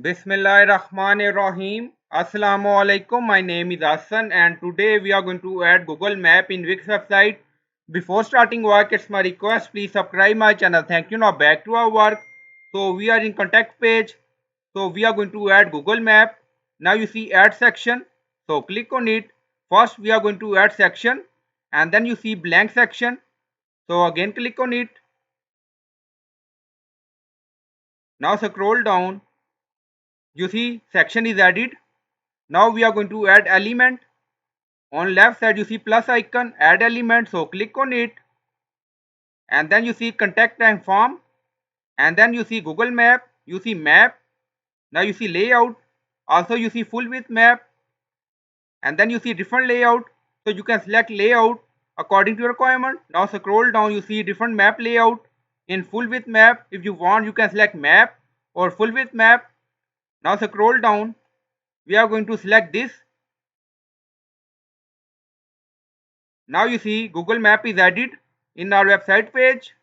Bismillahirrahmanirrahim. Assalamu alaikum. My name is Hassan and today we are going to add Google Map in Wix website. Before starting work, it's my request. Please subscribe my channel. Thank you. Now back to our work. So we are in contact page. So we are going to add Google Map. Now you see add section. So click on it. First we are going to add section and then you see blank section. So again click on it. Now scroll down. You see section is added. Now we are going to add element. On left side you see plus icon, add element, so click on it and then you see contact and form and then you see Google map, you see map, now you see layout, also you see full width map and then you see different layout, so you can select layout according to your requirement. Now scroll down, you see different map layout. In full width map, if you want you can select map or full width map. Now scroll down, we are going to select this. Now you see Google map is added in our website page.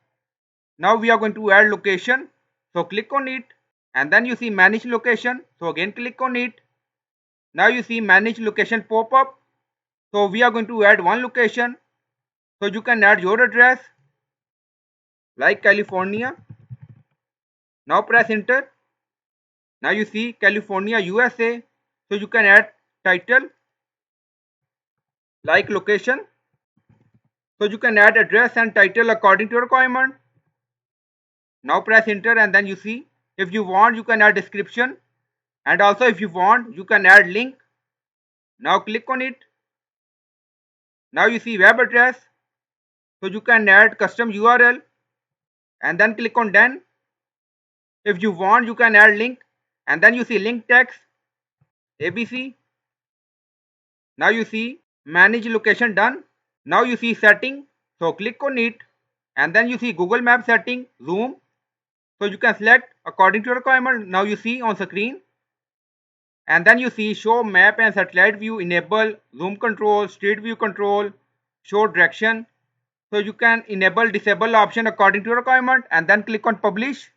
Now we are going to add location, so click on it and then you see manage location, so again click on it. Now you see manage location pop up, so we are going to add one location, so you can add your address like California. Now press enter. Now you see California USA, so you can add title like location, so you can add address and title according to your requirement. Now press enter and then you see if you want you can add description and also if you want you can add link. Now click on it. Now you see web address, so you can add custom URL and then click on done. If you want you can add link and then you see link text ABC. Now you see manage location done. Now you see setting, so click on it and then you see Google Map setting zoom, so you can select according to your requirement. Now you see on screen and then you see show map and satellite view, enable zoom control, street view control, show direction. So you can enable disable option according to your requirement and then click on publish.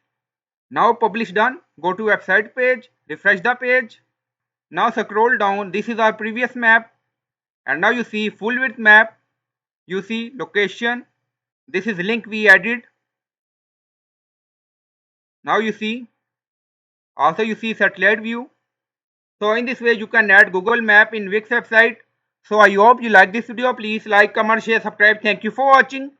Now publish done, go to website page, refresh the page. Now scroll down, this is our previous map and now you see full width map, you see location, this is link we added. Now you see, also you see satellite view. So in this way you can add Google Map in Wix website. So I hope you like this video. Please like, comment, share, subscribe. Thank you for watching.